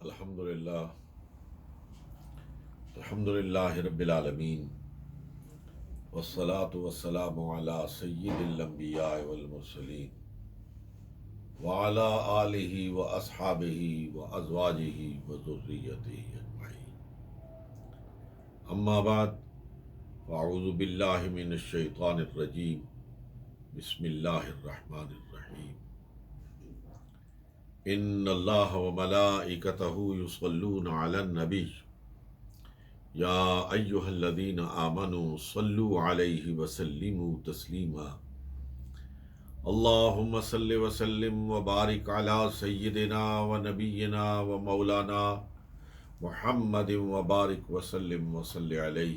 الحمدللہ الحمدللہ رب العالمین والصلاة والسلام علی سید الانبیاء والمرسلین وعلی آلہ واصحابہ وازواجہ وذریتہ اجمعین، اما بعد فاعوذ باللہ من الشیطان الرجیم، بسم اللہ الرحمن الرحیم۔ ان اللہ وملائکتہ یصلون علی النبی یا ایہا الذین آمنوا صلوا علیہ وسلموا تسلیما۔ اللہم صل وسلم وبارک علی سیدنا ونبینا ومولانا محمد وبارک وسلم وصل علیہ۔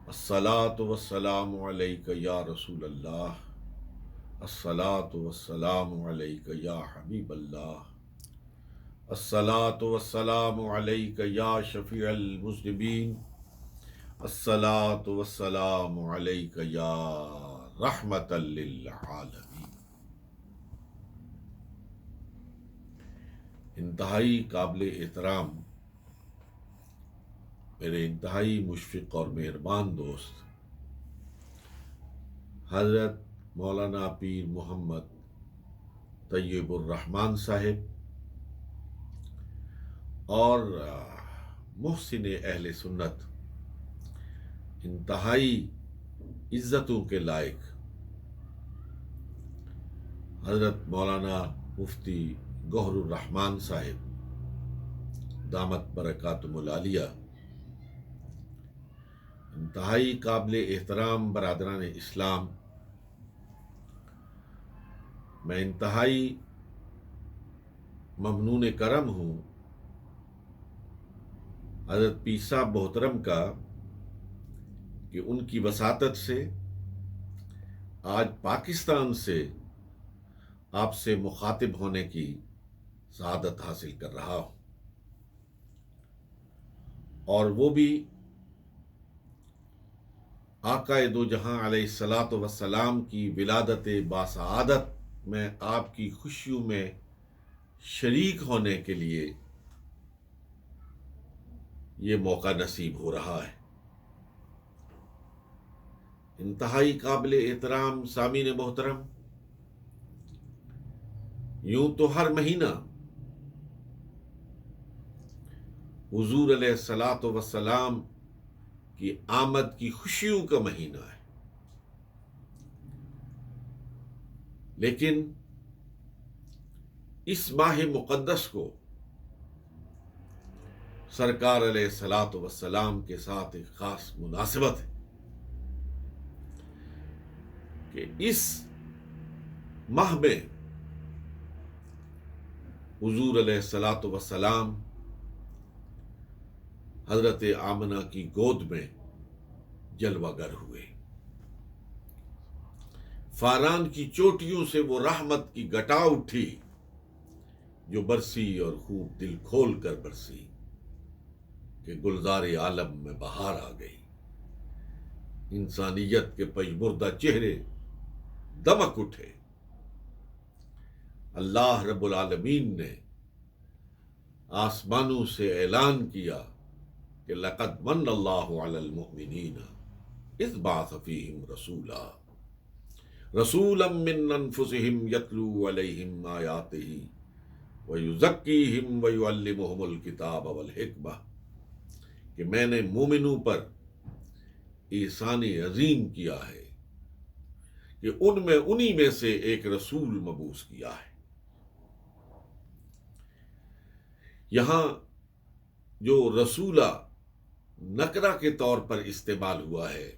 الصلاۃ والسلام علیک یا رسول اللہ، الصلاۃ والسلام علیک یا حبیب اللہ، الصلاۃ والسلام علیک یا شفیع المذنبین، الصلاۃ والسلام علیک یا رحمۃ للعالمین۔ انتہائی قابل احترام میرے انتہائی مشفق اور مہربان دوست حضرت مولانا پیر محمد طیب الرحمن صاحب اور محسن اہل سنت، انتہائی عزتوں کے لائق حضرت مولانا مفتی گوہر الرحمن صاحب دامت برکاتہم العالیہ، انتہائی قابل احترام برادران اسلام، میں انتہائی ممنون کرم ہوں حضرت پیر صاحب محترم کا کہ ان کی وساطت سے آج پاکستان سے آپ سے مخاطب ہونے کی سعادت حاصل کر رہا ہوں، اور وہ بھی آقا دو جہاں علیہ الصلاۃ والسلام کی ولادت باسعادت میں آپ کی خوشیوں میں شریک ہونے کے لیے یہ موقع نصیب ہو رہا ہے۔ انتہائی قابل احترام سامعین محترم، یوں تو ہر مہینہ حضور علیہ الصلاۃ والسلام کی آمد کی خوشیوں کا مہینہ ہے، لیکن اس ماہ مقدس کو سرکار علیہ الصلاۃ والسلام کے ساتھ ایک خاص مناسبت ہے کہ اس ماہ میں حضور علیہ الصلاۃ والسلام حضرت آمنہ کی گود میں جلوہ گر ہوئے، فاران کی چوٹیوں سے وہ رحمت کی گٹا اٹھی جو برسی اور خوب دل کھول کر برسی کہ گلزار عالم میں بہار آ گئی، انسانیت کے پژمردہ چہرے دمک اٹھے۔ اللہ رب العالمین نے آسمانوں سے اعلان کیا کہ لقد من اللہ علی المؤمنین اذ بعث فیہم رسولا من انفسہم یتلو علیہم آیاتہ ویزکیہم ویعلمہم الکتاب والحکمہ، کہ میں نے مومنوں پر احسان عظیم کیا ہے کہ انہی میں سے ایک رسول مبعوث کیا ہے۔ یہاں جو رسولہ نکرہ کے طور پر استعمال ہوا ہے،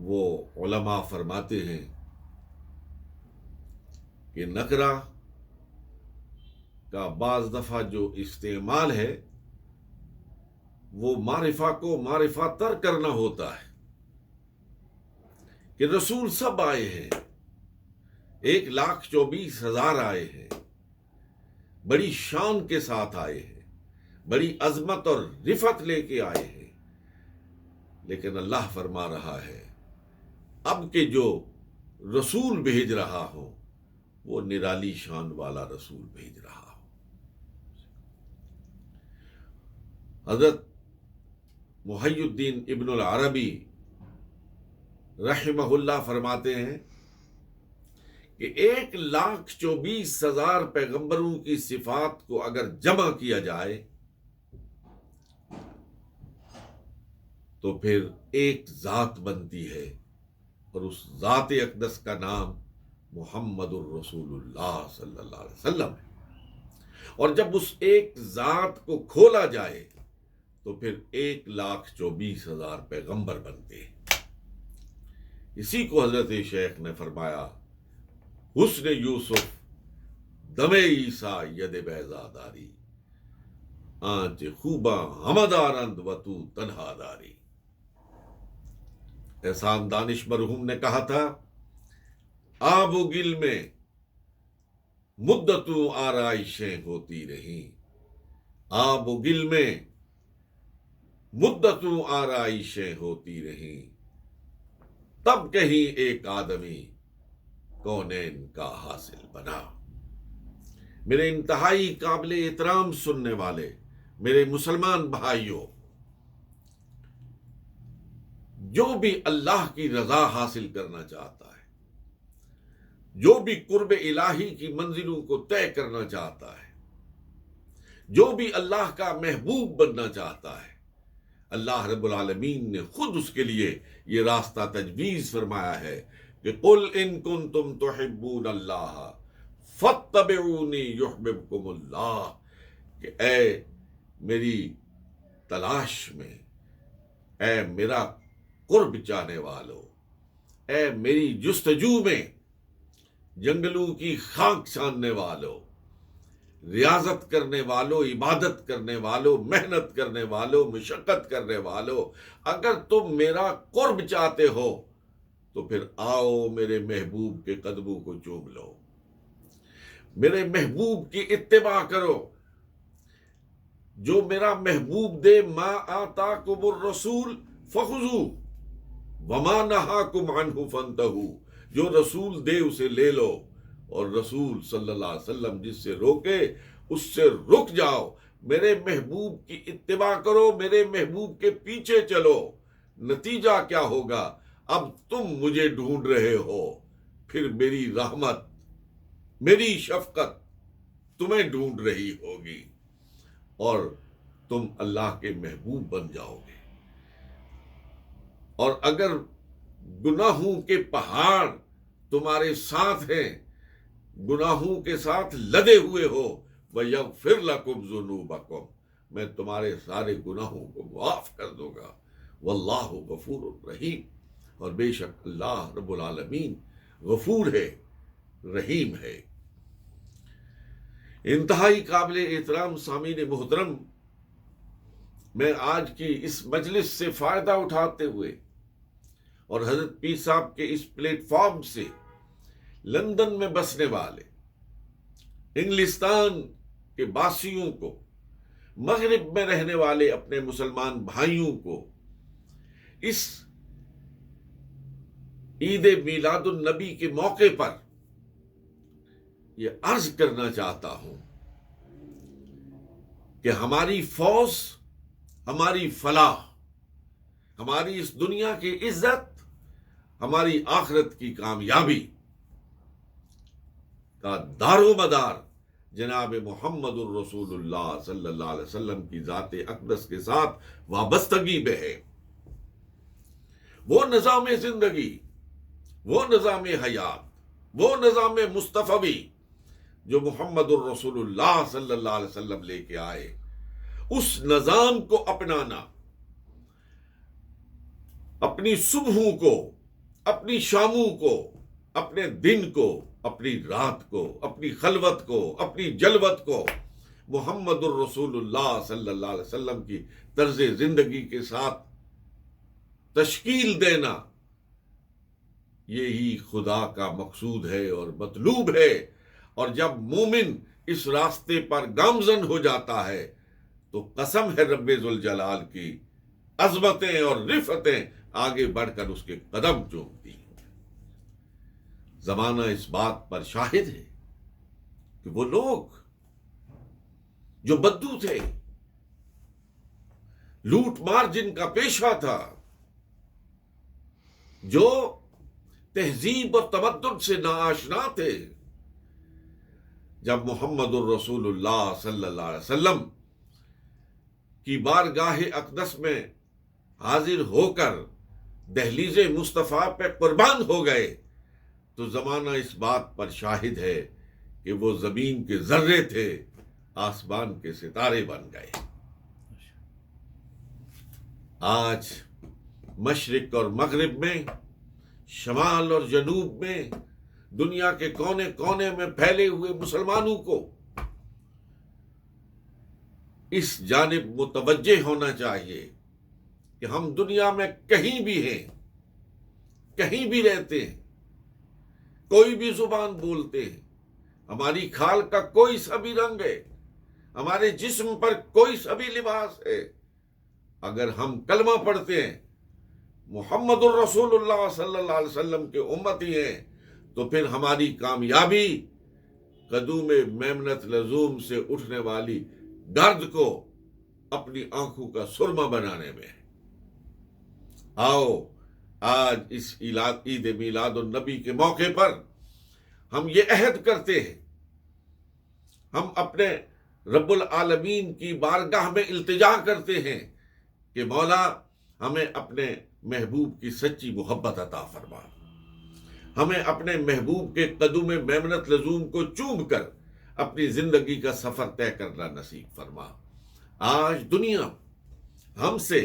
وہ علماء فرماتے ہیں کہ نکرہ کا بعض دفعہ جو استعمال ہے وہ معرفہ کو معرفہ تر کرنا ہوتا ہے کہ رسول سب آئے ہیں، 1,24,000 آئے ہیں، بڑی شان کے ساتھ آئے ہیں، بڑی عظمت اور رفعت لے کے آئے ہیں، لیکن اللہ فرما رہا ہے اب کہ جو رسول بھیج رہا ہوں وہ نرالی شان والا رسول بھیج رہا ہو۔ حضرت محی الدین ابن العربی رحمہ اللہ فرماتے ہیں کہ 1,24,000 پیغمبروں کی صفات کو اگر جمع کیا جائے تو پھر ایک ذات بنتی ہے، اور اس ذات اقدس کا نام محمد الرسول اللہ صلی اللہ علیہ وسلم ہے۔ اور جب اس ایک ذات کو کھولا جائے تو پھر 1,24,000 پیغمبر بنتے ہیں۔ اسی کو حضرت شیخ نے فرمایا، حسن یوسف دم عیسیٰ ید بیضاداری، آنچ خوباں ہمدارند و تو تنہا داری۔ احسان دانش مرحوم نے کہا تھا، آب و گل میں مدتوں آرائشیں ہوتی رہیں، آب و گل میں مدتوں آرائشیں ہوتی رہیں، تب کہیں ایک آدمی کونین کا حاصل بنا۔ میرے انتہائی قابل احترام سننے والے میرے مسلمان بھائیوں، جو بھی اللہ کی رضا حاصل کرنا چاہتا ہے، جو بھی قرب الہی کی منزلوں کو طے کرنا چاہتا ہے، جو بھی اللہ کا محبوب بننا چاہتا ہے، اللہ رب العالمین نے خود اس کے لیے یہ راستہ تجویز فرمایا ہے کہ قل ان کنتم تحبون اللہ فاتبعونی یحببکم اللہ، کہ اے میری تلاش میں، اے میرا قرب چاہنے والو، اے میری جستجو میں جنگلوں کی خاک چھاننے والو، ریاضت کرنے والو، عبادت کرنے والو، محنت کرنے والو، مشقت کرنے والو، اگر تم میرا قرب چاہتے ہو تو پھر آؤ میرے محبوب کے قدموں کو چوم لو، میرے محبوب کی اتباع کرو۔ جو میرا محبوب دے، ما آتاکم الرسول فخذوہ وما نہاکم عنہ فانتہوا، جو رسول دے اسے لے لو، اور رسول صلی اللہ علیہ وسلم جس سے روکے اس سے رک جاؤ۔ میرے محبوب کی اتباع کرو، میرے محبوب کے پیچھے چلو۔ نتیجہ کیا ہوگا؟ اب تم مجھے ڈھونڈ رہے ہو، پھر میری رحمت، میری شفقت تمہیں ڈھونڈ رہی ہوگی، اور تم اللہ کے محبوب بن جاؤ گے۔ اور اگر گناہوں کے پہاڑ تمہارے ساتھ ہیں، گناہوں کے ساتھ لدے ہوئے ہو، وَيَغْفِرْ لَكُمْ ذُنُوبَكُمْ، میں تمہارے سارے گناہوں کو معاف کر دوں گا۔ واللہ غفور رحیم، اور بے شک اللہ رب العالمین غفور ہے، رحیم ہے۔ انتہائی قابل احترام سامعین محترم، میں آج کی اس مجلس سے فائدہ اٹھاتے ہوئے اور حضرت پیر صاحب کے اس پلیٹ فارم سے لندن میں بسنے والے انگلستان کے باسیوں کو، مغرب میں رہنے والے اپنے مسلمان بھائیوں کو اس عید میلاد النبی کے موقع پر یہ عرض کرنا چاہتا ہوں کہ ہماری فوز، ہماری فلاح، ہماری اس دنیا کی عزت، ہماری آخرت کی کامیابی کا دار و مدار جناب محمد الرسول اللہ صلی اللہ علیہ وسلم کی ذات اقدس کے ساتھ وابستگی میں ہے۔ وہ نظام زندگی، وہ نظام حیات، وہ نظام مصطفی جو محمد الرسول اللہ صلی اللہ علیہ وسلم لے کے آئے، اس نظام کو اپنانا، اپنی صبحوں کو، اپنی شاموں کو، اپنے دن کو، اپنی رات کو، اپنی خلوت کو، اپنی جلوت کو محمد الرسول اللہ صلی اللہ علیہ وسلم کی طرز زندگی کے ساتھ تشکیل دینا، یہی خدا کا مقصود ہے اور مطلوب ہے۔ اور جب مومن اس راستے پر گامزن ہو جاتا ہے تو قسم ہے رب ذوالجلال کی، عظمتیں اور رفتیں آگے بڑھ کر اس کے قدم چومتی ہیں۔ زمانہ اس بات پر شاہد ہے کہ وہ لوگ جو بدو تھے، لوٹ مار جن کا پیشہ تھا، جو تہذیب اور تمدن سے ناآشنا تھے، جب محمد الرسول اللہ صلی اللہ علیہ وسلم کی بارگاہ اقدس میں حاضر ہو کر دہلیز مصطفیٰ پہ قربان ہو گئے، تو زمانہ اس بات پر شاہد ہے کہ وہ زمین کے ذرے تھے، آسمان کے ستارے بن گئے۔ آج مشرق اور مغرب میں، شمال اور جنوب میں، دنیا کے کونے کونے میں پھیلے ہوئے مسلمانوں کو اس جانب متوجہ ہونا چاہیے کہ ہم دنیا میں کہیں بھی ہیں، کہیں بھی رہتے ہیں، کوئی بھی زبان بولتے ہیں، ہماری کھال کا کوئی سا بھی رنگ ہے، ہمارے جسم پر کوئی سا بھی لباس ہے، اگر ہم کلمہ پڑھتے ہیں، محمد الرسول اللہ صلی اللہ علیہ وسلم کے امتی ہیں، تو پھر ہماری کامیابی قدوم میمنت لزوم سے اٹھنے والی گرد کو اپنی آنکھوں کا سرما بنانے میں ہے۔ آؤ آج اس عید میلاد النبی کے موقع پر ہم یہ عہد کرتے ہیں، ہم اپنے رب العالمین کی بارگاہ میں التجا کرتے ہیں کہ مولا ہمیں اپنے محبوب کی سچی محبت عطا فرما، ہمیں اپنے محبوب کے قدوم میمنت لزوم کو چوم کر اپنی زندگی کا سفر طے کرنا نصیب فرما۔ آج دنیا ہم سے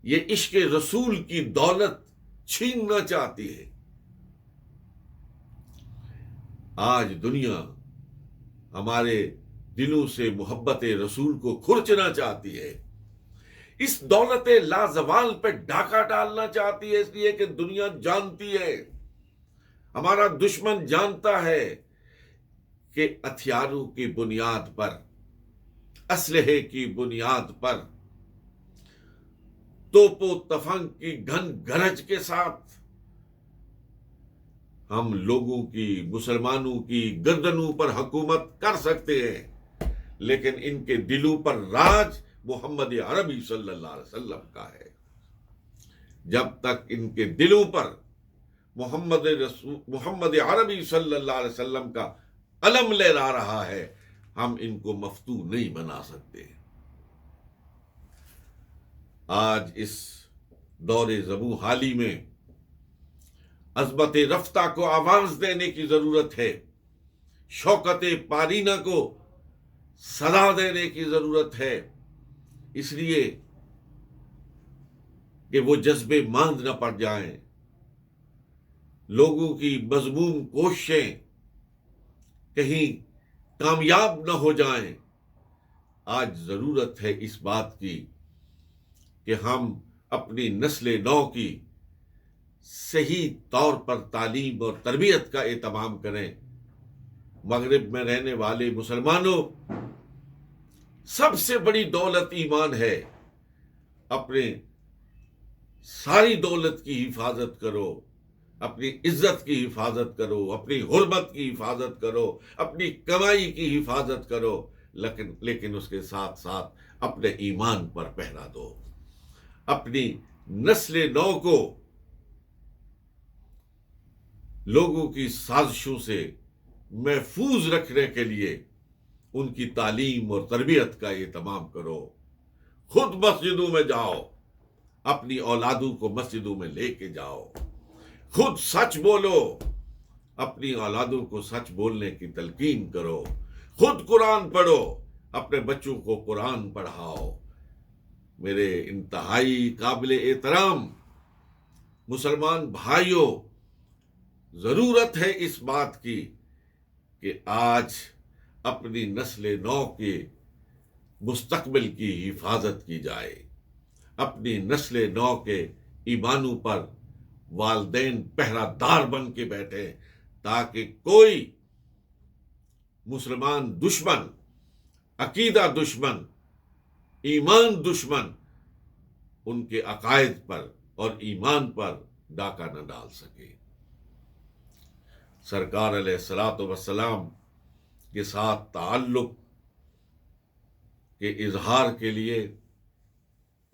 یہ عشق رسول کی دولت چھیننا چاہتی ہے، آج دنیا ہمارے دلوں سے محبت رسول کو کھرچنا چاہتی ہے، اس دولت لازوال پہ ڈاکہ ڈالنا چاہتی ہے، اس لیے کہ دنیا جانتی ہے، ہمارا دشمن جانتا ہے کہ ہتھیاروں کی بنیاد پر، اسلحے کی بنیاد پر، توپ و تفنگ کی گھن گرج کے ساتھ ہم لوگوں کی، مسلمانوں کی گردنوں پر حکومت کر سکتے ہیں، لیکن ان کے دلوں پر راج محمد عربی صلی اللہ علیہ وسلم کا ہے۔ جب تک ان کے دلوں پر محمد عربی صلی اللہ علیہ وسلم کا علم لہرا رہا ہے، ہم ان کو مفتو نہیں بنا سکتے۔ آج اس دور زبوں حالی میں عظمت رفتہ کو آواز دینے کی ضرورت ہے، شوکت پارینہ کو صدا دینے کی ضرورت ہے، اس لیے کہ وہ جذبے ماند نہ پڑ جائیں، لوگوں کی مذموم کوششیں کہیں کامیاب نہ ہو جائیں۔ آج ضرورت ہے اس بات کی کہ ہم اپنی نسل نو کی صحیح طور پر تعلیم اور تربیت کا اہتمام کریں۔ مغرب میں رہنے والے مسلمانوں، سب سے بڑی دولت ایمان ہے، اپنے ساری دولت کی حفاظت کرو، اپنی عزت کی حفاظت کرو، اپنی حرمت کی حفاظت کرو، اپنی کمائی کی حفاظت کرو، لیکن اس کے ساتھ ساتھ اپنے ایمان پر پہرا دو، اپنی نسل نو کو لوگوں کی سازشوں سے محفوظ رکھنے کے لیے ان کی تعلیم اور تربیت کا اہتمام کرو۔ خود مسجدوں میں جاؤ، اپنی اولادوں کو مسجدوں میں لے کے جاؤ، خود سچ بولو، اپنی اولادوں کو سچ بولنے کی تلقین کرو، خود قرآن پڑھو، اپنے بچوں کو قرآن پڑھاؤ۔ میرے انتہائی قابل احترام مسلمان بھائیوں، ضرورت ہے اس بات کی کہ آج اپنی نسل نو کے مستقبل کی حفاظت کی جائے، اپنی نسل نو کے ایمانوں پر والدین پہرا دار بن کے بیٹھے، تاکہ کوئی مسلمان دشمن، عقیدہ دشمن، ایمان دشمن ان کے عقائد پر اور ایمان پر ڈاکہ نہ ڈال سکے۔ سرکار علیہ الصلوۃ والسلام کے ساتھ تعلق کے اظہار کے لیے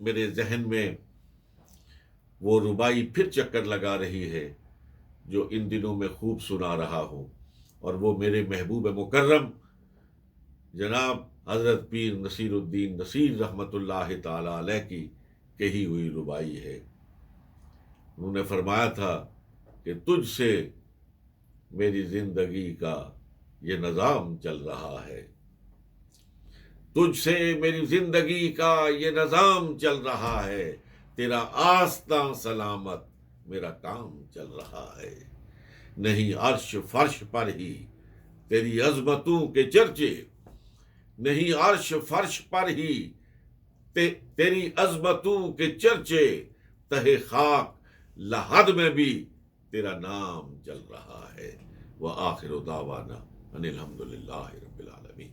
میرے ذہن میں وہ ربائی پھر چکر لگا رہی ہے جو ان دنوں میں خوب سنا رہا ہوں، اور وہ میرے محبوب مکرم جناب حضرت پیر نصیر الدین نصیر رحمۃ اللہ تعالی علیہ کی کہی ہوئی ربائی ہے۔ انہوں نے فرمایا تھا کہ تجھ سے میری زندگی کا یہ نظام چل رہا ہے، تجھ سے میری زندگی کا یہ نظام چل رہا ہے، تیرا آستاں سلامت میرا کام چل رہا ہے، نہیں عرش فرش پر ہی تیری عظمتوں کے چرچے، نہیں عرش فرش پر ہی تیری عظمتوں کے چرچے، تہ خاک لحد میں بھی تیرا نام چل رہا ہے۔ وآخر دعوانا ان الحمد للہ رب العالمین۔